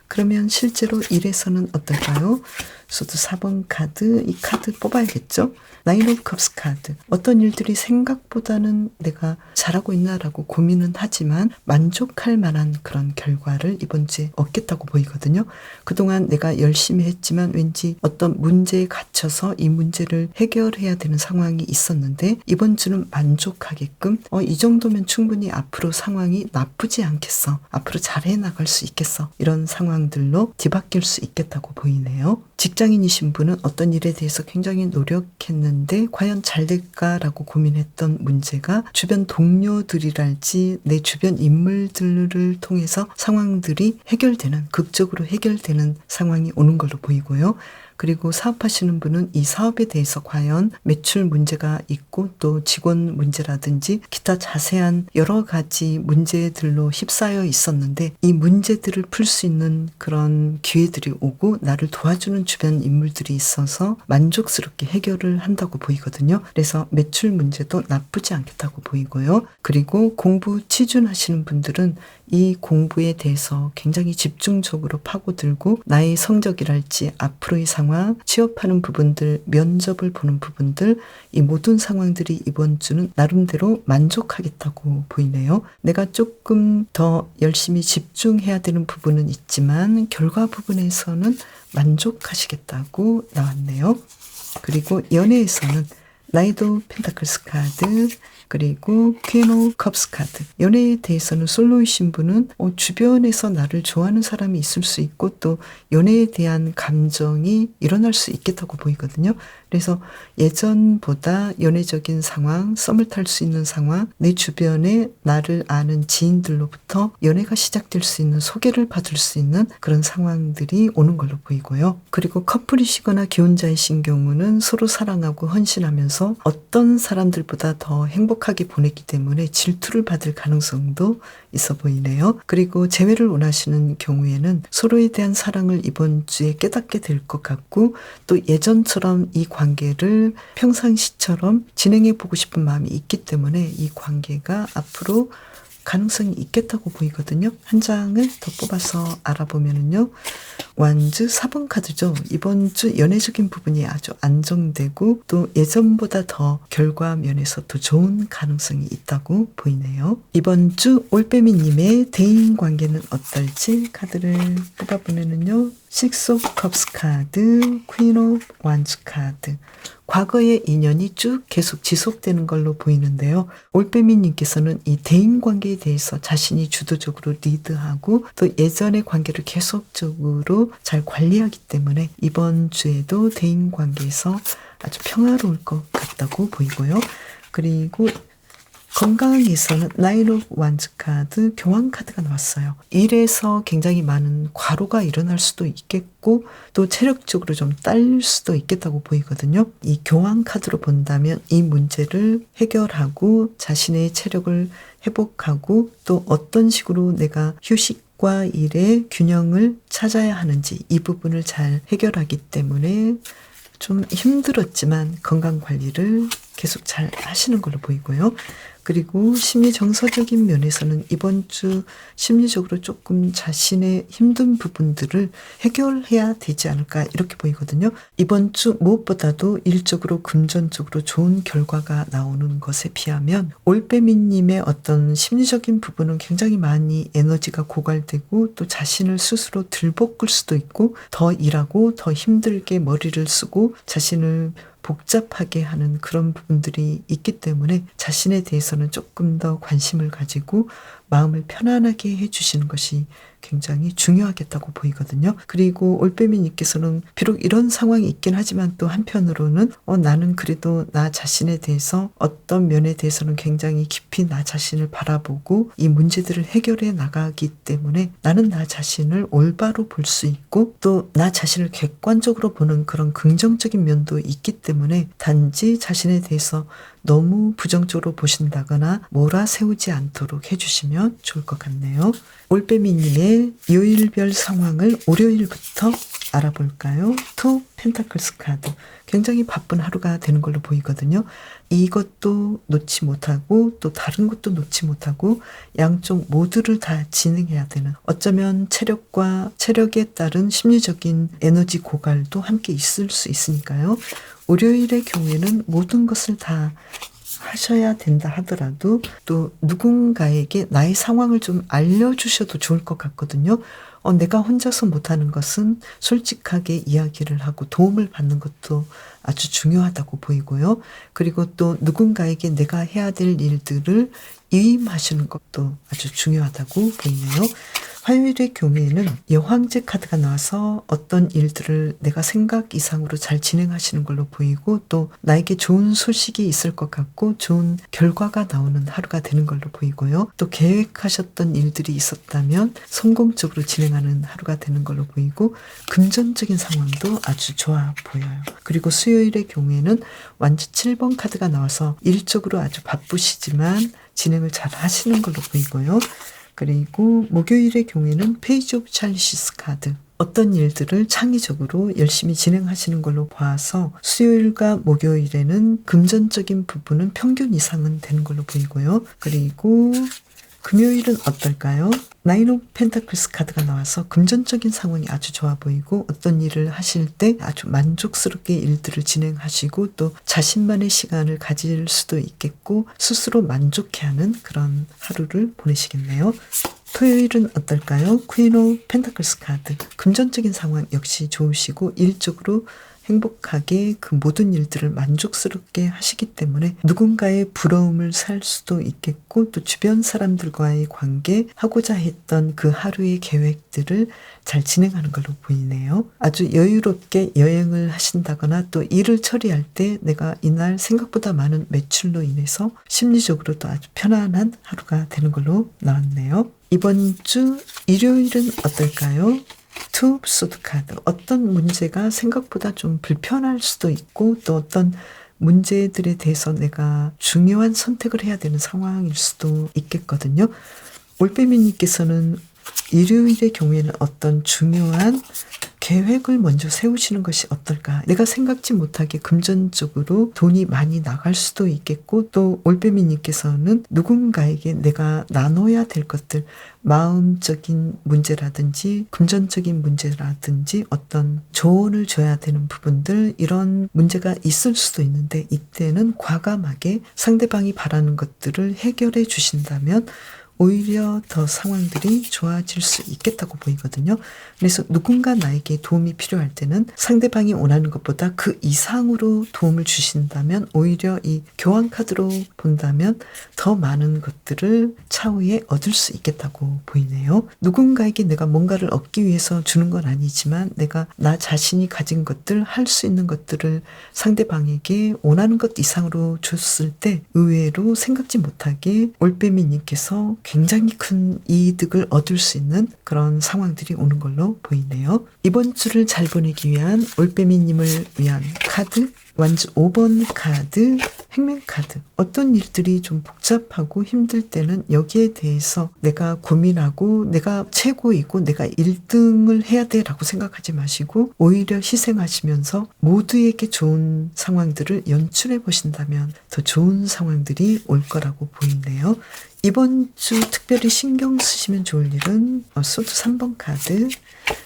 그러면 실제로 일에서는 어떨까요? 저도 4번 카드, 이 카드 뽑아야겠죠? 나인 오브 컵스 카드. 어떤 일들이 생각보다는 내가 잘하고 있나라고 고민은 하지만 만족할 만한 그런 결과를 이번 주에 얻겠다고 보이거든요. 그동안 내가 열심히 했지만 왠지 어떤 문제에 갇혀서 이 문제를 해결해야 되는 상황이 있었는데 이번 주는 만족하게끔 이 정도면 충분히 앞으로 상황이 나쁘지 않겠어. 앞으로 잘해 나갈 수 있겠어. 이런 상황들로 뒤바뀔 수 있겠다고 보이네요. 직장인이신 분은 어떤 일에 대해서 굉장히 노력했는데 과연 잘 될까라고 고민했던 문제가 주변 동료들이랄지 내 주변 인물들을 통해서 상황들이 해결되는, 극적으로 해결되는 상황이 오는 걸로 보이고요. 그리고 사업하시는 분은 이 사업에 대해서 과연 매출 문제가 있고 또 직원 문제라든지 기타 자세한 여러 가지 문제들로 휩싸여 있었는데 이 문제들을 풀 수 있는 그런 기회들이 오고 나를 도와주는 주변 인물들이 있어서 만족스럽게 해결을 한다고 보이거든요. 그래서 매출 문제도 나쁘지 않겠다고 보이고요. 그리고 공부 취준하시는 분들은 이 공부에 대해서 굉장히 집중적으로 파고들고 나의 성적이랄지 앞으로의 상황, 취업하는 부분들, 면접을 보는 부분들, 이 모든 상황들이 이번 주는 나름대로 만족하겠다고 보이네요. 내가 조금 더 열심히 집중해야 되는 부분은 있지만 결과 부분에서는 만족하시겠다고 나왔네요. 그리고 연애에서는 나이트 오브 펜타클스 카드, 그리고 퀸 오브 컵스 카드. 연애에 대해서는 솔로이신 분은 주변에서 나를 좋아하는 사람이 있을 수 있고 또 연애에 대한 감정이 일어날 수 있겠다고 보이거든요. 그래서 예전보다 연애적인 상황, 썸을 탈 수 있는 상황, 내 주변에 나를 아는 지인들로부터 연애가 시작될 수 있는, 소개를 받을 수 있는 그런 상황들이 오는 걸로 보이고요. 그리고 커플이시거나 기혼자이신 경우는 서로 사랑하고 헌신하면서 어떤 사람들보다 더 행복하게 보냈기 때문에 질투를 받을 가능성도 있어 보이네요. 그리고 재회를 원하시는 경우에는 서로에 대한 사랑을 이번 주에 깨닫게 될 것 같고 또 예전처럼 이 관계를 평상시처럼 진행해 보고 싶은 마음이 있기 때문에 이 관계가 앞으로 가능성이 있겠다고 보이거든요. 한 장을 더 뽑아서 알아보면은요. 완즈 4번 카드죠. 이번 주 연애적인 부분이 아주 안정되고 또 예전보다 더 결과 면에서 더 좋은 가능성이 있다고 보이네요. 이번 주 올빼미님의 대인 관계는 어떨지 카드를 뽑아보면은요. 6 오브 컵스 카드, 퀸 오브 완즈 카드. 과거의 인연이 쭉 계속 지속되는 걸로 보이는데요. 올빼미님께서는 이 대인관계에 대해서 자신이 주도적으로 리드하고 또 예전의 관계를 계속적으로 잘 관리하기 때문에 이번 주에도 대인관계에서 아주 평화로울 것 같다고 보이고요. 그리고 건강에서는 나인 오브 완즈 카드, 교환 카드가 나왔어요. 일에서 굉장히 많은 과로가 일어날 수도 있겠고 또 체력적으로 좀 딸릴 수도 있겠다고 보이거든요. 이 교환 카드로 본다면 이 문제를 해결하고 자신의 체력을 회복하고 또 어떤 식으로 내가 휴식과 일의 균형을 찾아야 하는지 이 부분을 잘 해결하기 때문에 좀 힘들었지만 건강관리를 계속 잘 하시는 걸로 보이고요. 그리고 심리 정서적인 면에서는 이번 주 심리적으로 조금 자신의 힘든 부분들을 해결해야 되지 않을까 이렇게 보이거든요. 이번 주 무엇보다도 일적으로 금전적으로 좋은 결과가 나오는 것에 비하면 올빼미님의 어떤 심리적인 부분은 굉장히 많이 에너지가 고갈되고 또 자신을 스스로 들볶을 수도 있고 더 일하고 더 힘들게 머리를 쓰고 자신을 복잡하게 하는 그런 부분들이 있기 때문에 자신에 대해서는 조금 더 관심을 가지고 마음을 편안하게 해주시는 것이 굉장히 중요하겠다고 보이거든요. 그리고 올빼미님께서는 비록 이런 상황이 있긴 하지만 또 한편으로는 나는 그래도 나 자신에 대해서 어떤 면에 대해서는 굉장히 깊이 나 자신을 바라보고 이 문제들을 해결해 나가기 때문에 나는 나 자신을 올바로 볼 수 있고 또 나 자신을 객관적으로 보는 그런 긍정적인 면도 있기 때문에 단지 자신에 대해서 너무 부정적으로 보신다거나 몰아세우지 않도록 해주시면 좋을 것 같네요. 올빼미님의 요일별 상황을 월요일부터 알아볼까요? 투 펜타클스 카드. 굉장히 바쁜 하루가 되는 걸로 보이거든요. 이것도 놓지 못하고 또 다른 것도 놓지 못하고 양쪽 모두를 다 진행해야 되는, 어쩌면 체력과 체력에 따른 심리적인 에너지 고갈도 함께 있을 수 있으니까요. 월요일의 경우에는 모든 것을 다 하셔야 된다 하더라도 또 누군가에게 나의 상황을 좀 알려주셔도 좋을 것 같거든요. 내가 혼자서 못하는 것은 솔직하게 이야기를 하고 도움을 받는 것도 아주 중요하다고 보이고요. 그리고 또 누군가에게 내가 해야 될 일들을 위임하시는 것도 아주 중요하다고 보이네요. 화요일의 경우에는 여황제 카드가 나와서 어떤 일들을 내가 생각 이상으로 잘 진행하시는 걸로 보이고 또 나에게 좋은 소식이 있을 것 같고 좋은 결과가 나오는 하루가 되는 걸로 보이고요. 또 계획하셨던 일들이 있었다면 성공적으로 진행하는 하루가 되는 걸로 보이고 금전적인 상황도 아주 좋아 보여요. 그리고 수요일의 경우에는 완주 7번 카드가 나와서 일적으로 아주 바쁘시지만 진행을 잘 하시는 걸로 보이고요. 그리고 목요일의 경우에는 페이지 오브 찰리시스 카드. 어떤 일들을 창의적으로 열심히 진행하시는 걸로 봐서 수요일과 목요일에는 금전적인 부분은 평균 이상은 되는 걸로 보이고요. 그리고 금요일은 어떨까요? 나인 오브 펜타클스 카드가 나와서 금전적인 상황이 아주 좋아 보이고 어떤 일을 하실 때 아주 만족스럽게 일들을 진행하시고 또 자신만의 시간을 가질 수도 있겠고 스스로 만족해하는 그런 하루를 보내시겠네요. 토요일은 어떨까요? 퀸 오브 펜타클스 카드. 금전적인 상황 역시 좋으시고 일적으로 행복하게 그 모든 일들을 만족스럽게 하시기 때문에 누군가의 부러움을 살 수도 있겠고 또 주변 사람들과의 관계, 하고자 했던 그 하루의 계획들을 잘 진행하는 걸로 보이네요. 아주 여유롭게 여행을 하신다거나 또 일을 처리할 때 내가 이날 생각보다 많은 매출로 인해서 심리적으로도 아주 편안한 하루가 되는 걸로 나왔네요. 이번 주 일요일은 어떨까요? 투 소드 카드. 어떤 문제가 생각보다 좀 불편할 수도 있고 또 어떤 문제들에 대해서 내가 중요한 선택을 해야 되는 상황일 수도 있겠거든요. 올빼미님께서는 일요일의 경우에는 어떤 중요한 계획을 먼저 세우시는 것이 어떨까. 내가 생각지 못하게 금전적으로 돈이 많이 나갈 수도 있겠고 또 올빼미님께서는 누군가에게 내가 나눠야 될 것들, 마음적인 문제라든지 금전적인 문제라든지 어떤 조언을 줘야 되는 부분들, 이런 문제가 있을 수도 있는데 이때는 과감하게 상대방이 바라는 것들을 해결해 주신다면 오히려 더 상황들이 좋아질 수 있겠다고 보이거든요. 그래서 누군가 나에게 도움이 필요할 때는 상대방이 원하는 것보다 그 이상으로 도움을 주신다면 오히려 이 교환 카드로 본다면 더 많은 것들을 차후에 얻을 수 있겠다고 보이네요. 누군가에게 내가 뭔가를 얻기 위해서 주는 건 아니지만 내가 나 자신이 가진 것들, 할 수 있는 것들을 상대방에게 원하는 것 이상으로 줬을 때 의외로 생각지 못하게 올빼미님께서 굉장히 큰 이득을 얻을 수 있는 그런 상황들이 오는 걸로 보이네요. 이번 주를 잘 보내기 위한 올빼미님을 위한 카드, 완주 5번 카드, 행맨 카드. 어떤 일들이 좀 복잡하고 힘들 때는 여기에 대해서 내가 고민하고 내가 최고이고 내가 1등을 해야 돼라고 생각하지 마시고 오히려 희생하시면서 모두에게 좋은 상황들을 연출해 보신다면 더 좋은 상황들이 올 거라고 보이네요. 이번 주 특별히 신경 쓰시면 좋을 일은 소드 3번 카드,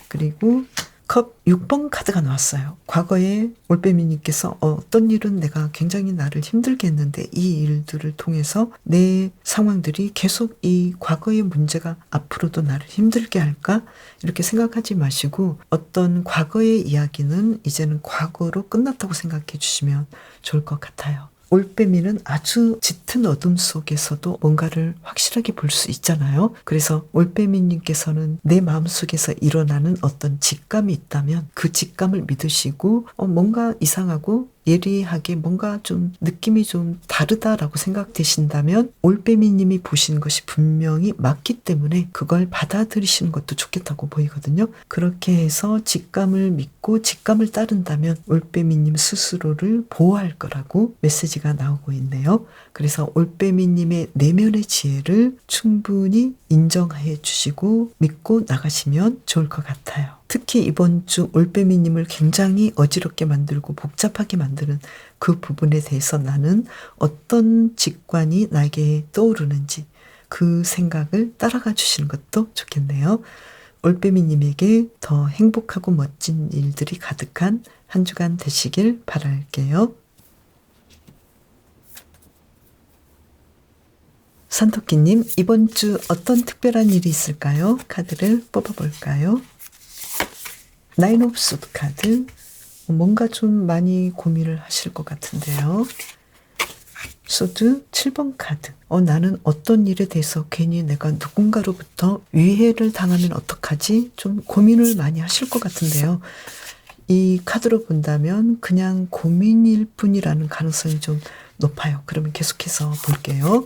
그리고 컵 6번 카드가 나왔어요. 과거에 올빼미님께서 어떤 일은 내가 굉장히 나를 힘들게 했는데 이 일들을 통해서 내 상황들이 계속 이 과거의 문제가 앞으로도 나를 힘들게 할까? 이렇게 생각하지 마시고 어떤 과거의 이야기는 이제는 과거로 끝났다고 생각해 주시면 좋을 것 같아요. 올빼미는 아주 짙은 어둠 속에서도 뭔가를 확실하게 볼 수 있잖아요. 그래서 올빼미님께서는 내 마음속에서 일어나는 어떤 직감이 있다면 그 직감을 믿으시고 뭔가 이상하고 예리하게 뭔가 좀 느낌이 좀 다르다라고 생각되신다면 올빼미님이 보시는 것이 분명히 맞기 때문에 그걸 받아들이시는 것도 좋겠다고 보이거든요. 그렇게 해서 직감을 믿고 직감을 따른다면 올빼미님 스스로를 보호할 거라고 메시지가 나오고 있네요. 그래서 올빼미님의 내면의 지혜를 충분히 인정해 주시고 믿고 나가시면 좋을 것 같아요. 특히 이번 주 올빼미님을 굉장히 어지럽게 만들고 복잡하게 만드는 그 부분에 대해서 나는 어떤 직관이 나에게 떠오르는지 그 생각을 따라가 주시는 것도 좋겠네요. 올빼미님에게 더 행복하고 멋진 일들이 가득한 한 주간 되시길 바랄게요. 산토끼님, 이번 주 어떤 특별한 일이 있을까요? 카드를 뽑아볼까요? 나인 오브 소드 카드. 뭔가 좀 많이 고민을 하실 것 같은데요. 소드 7번 카드. 나는 어떤 일에 대해서 괜히 내가 누군가로부터 위해를 당하면 어떡하지? 좀 고민을 많이 하실 것 같은데요. 이 카드로 본다면 그냥 고민일 뿐이라는 가능성이 좀 높아요. 그러면 계속해서 볼게요.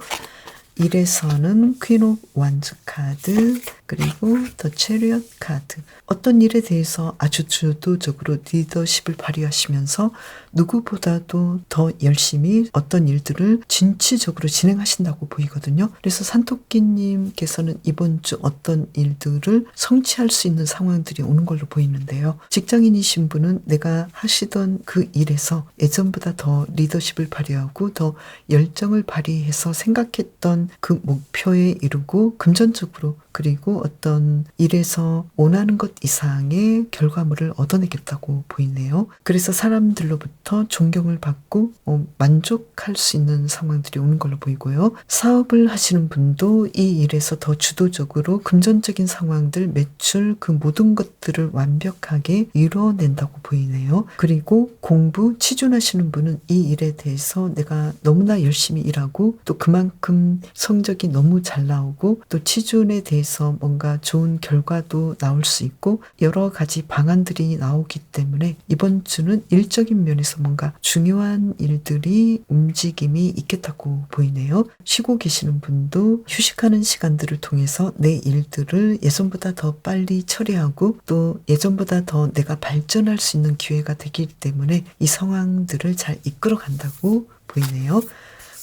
1에서는 퀸 오브 완즈 카드, 그리고 더 체리엇 카드. 어떤 일에 대해서 아주 주도적으로 리더십을 발휘하시면서 누구보다도 더 열심히 어떤 일들을 진취적으로 진행하신다고 보이거든요. 그래서 산토끼님께서는 이번 주 어떤 일들을 성취할 수 있는 상황들이 오는 걸로 보이는데요. 직장인이신 분은 내가 하시던 그 일에서 예전보다 더 리더십을 발휘하고 더 열정을 발휘해서 생각했던 그 목표에 이르고 금전적으로 그리고 어떤 일에서 원하는 것 이상의 결과물을 얻어내겠다고 보이네요. 그래서 사람들로부터 존경을 받고 만족할 수 있는 상황들이 오는 걸로 보이고요. 사업을 하시는 분도 이 일에서 더 주도적으로 금전적인 상황들, 매출 그 모든 것들을 완벽하게 이뤄낸다고 보이네요. 그리고 공부, 취준하시는 분은 이 일에 대해서 내가 너무나 열심히 일하고 또 그만큼 성적이 너무 잘 나오고 또 취준에 대해서 뭔가 좋은 결과도 나올 수 있고 여러 가지 방안들이 나오기 때문에 이번 주는 일적인 면에서 뭔가 중요한 일들이 움직임이 있겠다고 보이네요. 쉬고 계시는 분도 휴식하는 시간들을 통해서 내 일들을 예전보다 더 빨리 처리하고 또 예전보다 더 내가 발전할 수 있는 기회가 되기 때문에 이 상황들을 잘 이끌어 간다고 보이네요.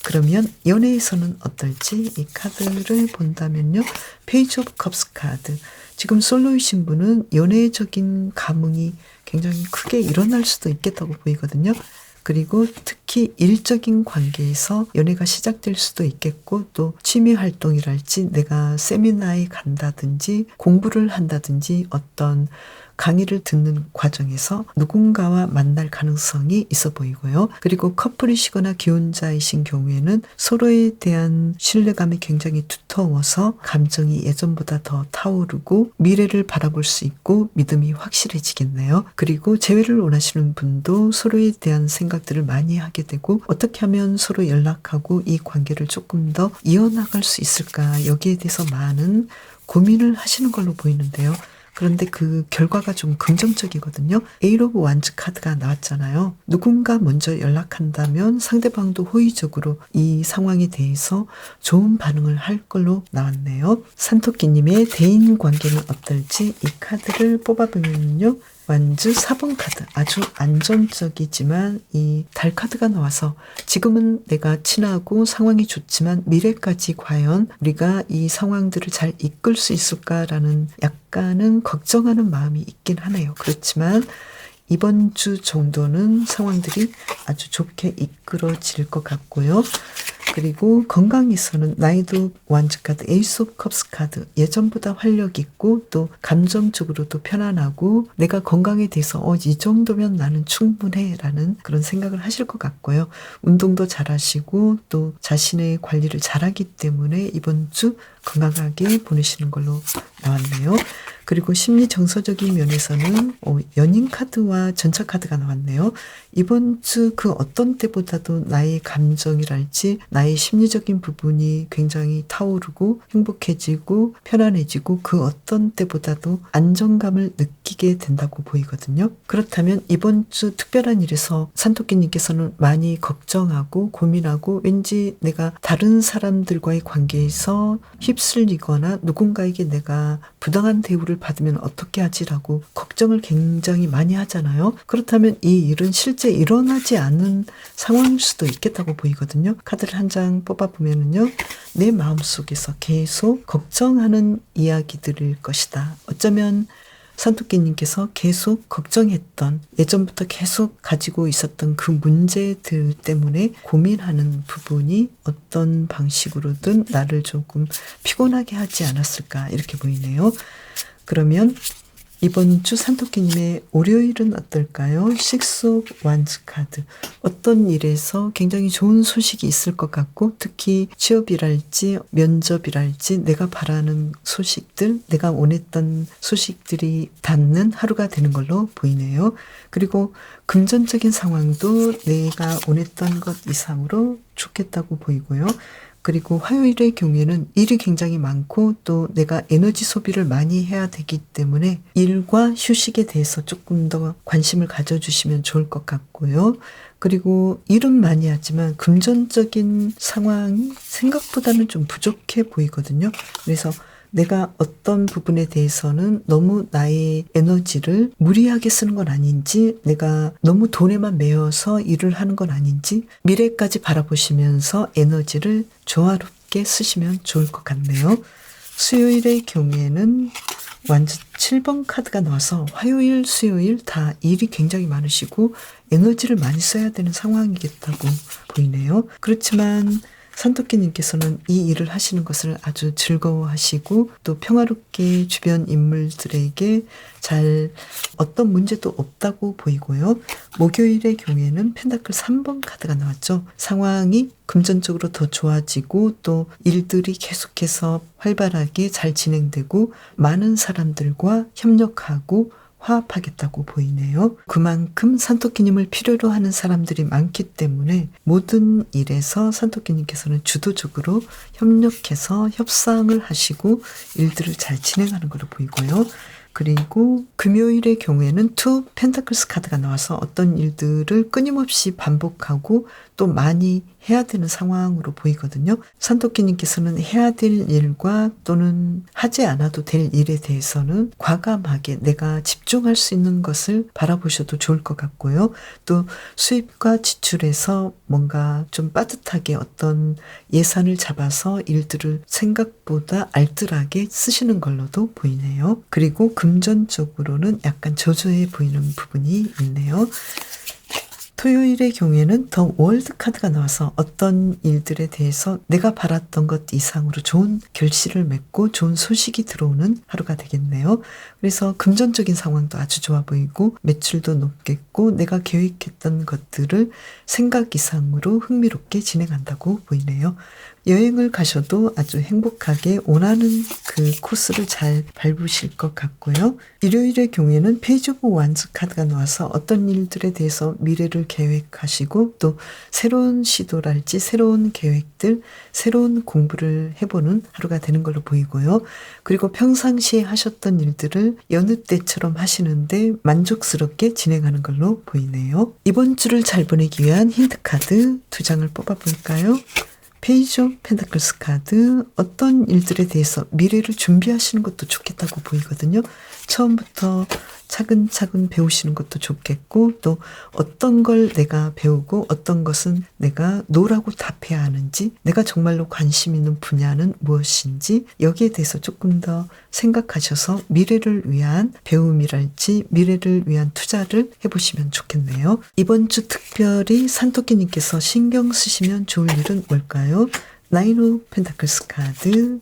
그러면 연애에서는 어떨지 이 카드를 본다면요. 페이지 오브 컵스 카드. 지금 솔로이신 분은 연애적인 감흥이 굉장히 크게 일어날 수도 있겠다고 보이거든요. 그리고 특히 일적인 관계에서 연애가 시작될 수도 있겠고 또 취미 활동이랄지 내가 세미나에 간다든지 공부를 한다든지 어떤 강의를 듣는 과정에서 누군가와 만날 가능성이 있어 보이고요. 그리고 커플이시거나 기혼자이신 경우에는 서로에 대한 신뢰감이 굉장히 두터워서 감정이 예전보다 더 타오르고 미래를 바라볼 수 있고 믿음이 확실해지겠네요. 그리고 재회를 원하시는 분도 서로에 대한 생각들을 많이 하게 되고 어떻게 하면 서로 연락하고 이 관계를 조금 더 이어나갈 수 있을까 여기에 대해서 많은 고민을 하시는 걸로 보이는데요. 그런데 그 결과가 좀 긍정적이거든요. 에이트 오브 완즈 카드가 나왔잖아요. 누군가 먼저 연락한다면 상대방도 호의적으로 이 상황에 대해서 좋은 반응을 할 걸로 나왔네요. 산토끼님의 대인 관계는 어떨지 이 카드를 뽑아보면요. 완즈 4번 카드, 아주 안정적이지만 이 달 카드가 나와서 지금은 내가 친하고 상황이 좋지만 미래까지 과연 우리가 이 상황들을 잘 이끌 수 있을까라는 약간은 걱정하는 마음이 있긴 하네요. 그렇지만 이번 주 정도는 상황들이 아주 좋게 이끌어질 것 같고요. 그리고 건강에서는 나이도 완즈 카드, 에이스 오브 컵스 카드, 예전보다 활력 있고 또 감정적으로도 편안하고 내가 건강에 대해서 이 정도면 나는 충분해 라는 그런 생각을 하실 것 같고요. 운동도 잘하시고 또 자신의 관리를 잘하기 때문에 이번 주 건강하게 보내시는 걸로 나왔네요. 그리고 심리 정서적인 면에서는 연인 카드와 전차 카드가 나왔네요. 이번 주 그 어떤 때보다도 나의 감정이랄지 나의 심리적인 부분이 굉장히 타오르고 행복해지고 편안해지고 그 어떤 때보다도 안정감을 느끼게 된다고 보이거든요. 그렇다면 이번 주 특별한 일에서 산토끼님께서는 많이 걱정하고 고민하고 왠지 내가 다른 사람들과의 관계에서 휩쓸리거나 누군가에게 내가 부당한 대우를 받으면 어떻게 하지라고 걱정을 굉장히 많이 하잖아요. 그렇다면 이 일은 실제 일어나지 않는 상황일 수도 있겠다고 보이거든요. 카드를 한 장 뽑아보면은요. 내 마음속에서 계속 걱정하는 이야기들일 것이다. 어쩌면 산토끼님께서 계속 걱정했던 예전부터 계속 가지고 있었던 그 문제들 때문에 고민하는 부분이 어떤 방식으로든 나를 조금 피곤하게 하지 않았을까 이렇게 보이네요. 그러면 이번 주 산토끼님의 월요일은 어떨까요? 식스 오브 완즈 카드. 어떤 일에서 굉장히 좋은 소식이 있을 것 같고 특히 취업이랄지 면접이랄지 내가 바라는 소식들, 내가 원했던 소식들이 닿는 하루가 되는 걸로 보이네요. 그리고 금전적인 상황도 내가 원했던 것 이상으로 좋겠다고 보이고요. 그리고 화요일의 경우에는 일이 굉장히 많고 또 내가 에너지 소비를 많이 해야 되기 때문에 일과 휴식에 대해서 조금 더 관심을 가져주시면 좋을 것 같고요. 그리고 일은 많이 하지만 금전적인 상황이 생각보다는 좀 부족해 보이거든요. 그래서 내가 어떤 부분에 대해서는 너무 나의 에너지를 무리하게 쓰는 건 아닌지 내가 너무 돈에만 매여서 일을 하는 건 아닌지 미래까지 바라보시면서 에너지를 조화롭게 쓰시면 좋을 것 같네요. 수요일의 경우에는 완전 7번 카드가 나와서 화요일, 수요일 다 일이 굉장히 많으시고 에너지를 많이 써야 되는 상황이겠다고 보이네요. 그렇지만 산토끼님께서는 이 일을 하시는 것을 아주 즐거워하시고 또 평화롭게 주변 인물들에게 잘 어떤 문제도 없다고 보이고요. 목요일의 경우에는 펜타클 3번 카드가 나왔죠. 상황이 금전적으로 더 좋아지고 또 일들이 계속해서 활발하게 잘 진행되고 많은 사람들과 협력하고 화합하겠다고 보이네요. 그만큼 산토끼님을 필요로 하는 사람들이 많기 때문에 모든 일에서 산토끼님께서는 주도적으로 협력해서 협상을 하시고 일들을 잘 진행하는 걸로 보이고요. 그리고 금요일의 경우에는 투 펜타클스 카드가 나와서 어떤 일들을 끊임없이 반복하고 또 많이 해야 되는 상황으로 보이거든요. 산토끼님께서는 해야 될 일과 또는 하지 않아도 될 일에 대해서는 과감하게 내가 집중할 수 있는 것을 바라보셔도 좋을 것 같고요. 또 수입과 지출에서 뭔가 좀 빠듯하게 어떤 예산을 잡아서 일들을 생각보다 알뜰하게 쓰시는 걸로도 보이네요. 그리고 금전적으로는 약간 저조해 보이는 부분이 있네요. 토요일의 경우에는 더 월드 카드가 나와서 어떤 일들에 대해서 내가 바랐던 것 이상으로 좋은 결실을 맺고 좋은 소식이 들어오는 하루가 되겠네요. 그래서 금전적인 상황도 아주 좋아 보이고 매출도 높겠고 내가 계획했던 것들을 생각 이상으로 흥미롭게 진행한다고 보이네요. 여행을 가셔도 아주 행복하게 원하는 그 코스를 잘 밟으실 것 같고요. 일요일의 경우에는 페이지 오브 완즈 카드가 나와서 어떤 일들에 대해서 미래를 계획하시고 또 새로운 시도랄지 새로운 계획들, 새로운 공부를 해보는 하루가 되는 걸로 보이고요. 그리고 평상시에 하셨던 일들을 여느 때처럼 하시는데 만족스럽게 진행하는 걸로 보이네요. 이번 주를 잘 보내기 위한 힌트 카드 2장을 뽑아볼까요? 페이지 오브 펜타클스 카드, 어떤 일들에 대해서 미래를 준비하시는 것도 좋겠다고 보이거든요. 처음부터 차근차근 배우시는 것도 좋겠고 또 어떤 걸 내가 배우고 어떤 것은 내가 노라고 답해야 하는지, 내가 정말로 관심 있는 분야는 무엇인지 여기에 대해서 조금 더 생각하셔서 미래를 위한 배움이랄지 미래를 위한 투자를 해보시면 좋겠네요. 이번 주 특별히 산토끼님께서 신경 쓰시면 좋을 일은 뭘까요? 나인 오브 펜타클스 카드,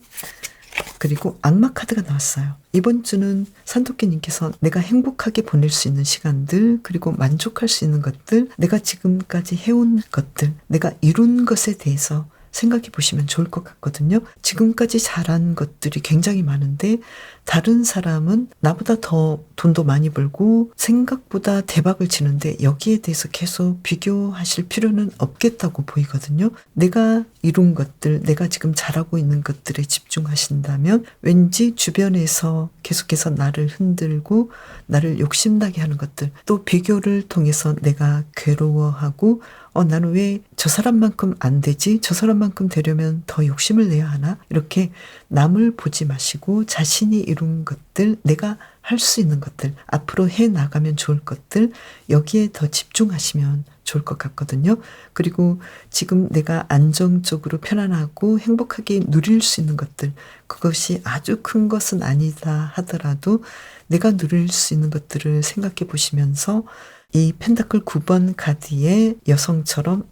그리고 악마 카드가 나왔어요. 이번 주는 산토끼님께서 내가 행복하게 보낼 수 있는 시간들, 그리고 만족할 수 있는 것들, 내가 지금까지 해온 것들, 내가 이룬 것에 대해서 생각해 보시면 좋을 것 같거든요. 지금까지 잘한 것들이 굉장히 많은데 다른 사람은 나보다 더 돈도 많이 벌고 생각보다 대박을 치는데 여기에 대해서 계속 비교하실 필요는 없겠다고 보이거든요. 내가 이룬 것들, 내가 지금 잘하고 있는 것들에 집중하신다면 왠지 주변에서 계속해서 나를 흔들고 나를 욕심나게 하는 것들, 또 비교를 통해서 내가 괴로워하고 나는 왜 저 사람만큼 안 되지? 저 사람만큼 되려면 더 욕심을 내야 하나? 이렇게 남을 보지 마시고 자신이 이룬 것들, 내가 할 수 있는 것들, 앞으로 해 나가면 좋을 것들, 여기에 더 집중하시면 좋을 것 같거든요. 그리고 지금 내가 안정적으로 편안하고 행복하게 누릴 수 있는 것들, 그것이 아주 큰 것은 아니다 하더라도 내가 누릴 수 있는 것들을 생각해 보시면서 이 펜타클 9번 카드의 여성처럼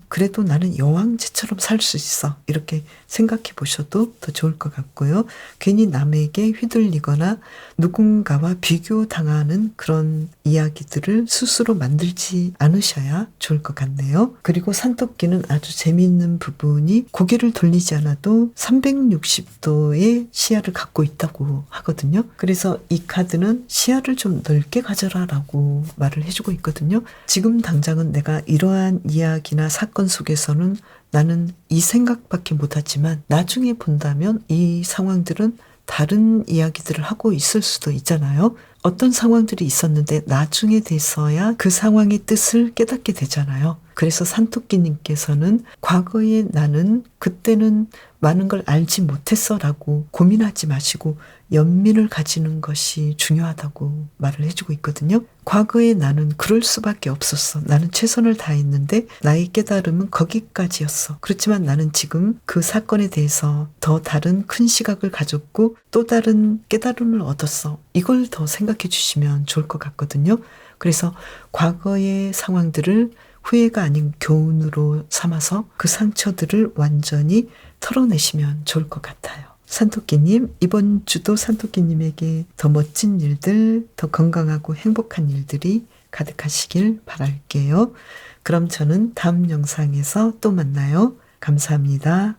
그래도 나는 여왕제처럼 살 수 있어, 이렇게 생각해 보셔도 더 좋을 것 같고요. 괜히 남에게 휘둘리거나 누군가와 비교당하는 그런 이야기들을 스스로 만들지 않으셔야 좋을 것 같네요. 그리고 산토끼는 아주 재미있는 부분이 고개를 돌리지 않아도 360도의 시야를 갖고 있다고 하거든요. 그래서 이 카드는 시야를 좀 넓게 가져라 라고 말을 해주고 있거든요. 지금 당장은 내가 이러한 이야기나 사건 속에서는 나는 이 생각밖에 못하지만 나중에 본다면 이 상황들은 다른 이야기들을 하고 있을 수도 있잖아요. 어떤 상황들이 있었는데 나중에 돼서야 그 상황의 뜻을 깨닫게 되잖아요. 그래서 산토끼님께서는 과거에 나는 그때는 많은 걸 알지 못했어 라고 고민하지 마시고 연민을 가지는 것이 중요하다고 말을 해주고 있거든요. 과거에 나는 그럴 수밖에 없었어. 나는 최선을 다했는데 나의 깨달음은 거기까지였어. 그렇지만 나는 지금 그 사건에 대해서 더 다른 큰 시각을 가졌고 또 다른 깨달음을 얻었어. 이걸 더 생각해 주시면 좋을 것 같거든요. 그래서 과거의 상황들을 후회가 아닌 교훈으로 삼아서 그 상처들을 완전히 털어내시면 좋을 것 같아요. 산토끼님, 이번 주도 산토끼님에게 더 멋진 일들, 더 건강하고 행복한 일들이 가득하시길 바랄게요. 그럼 저는 다음 영상에서 또 만나요. 감사합니다.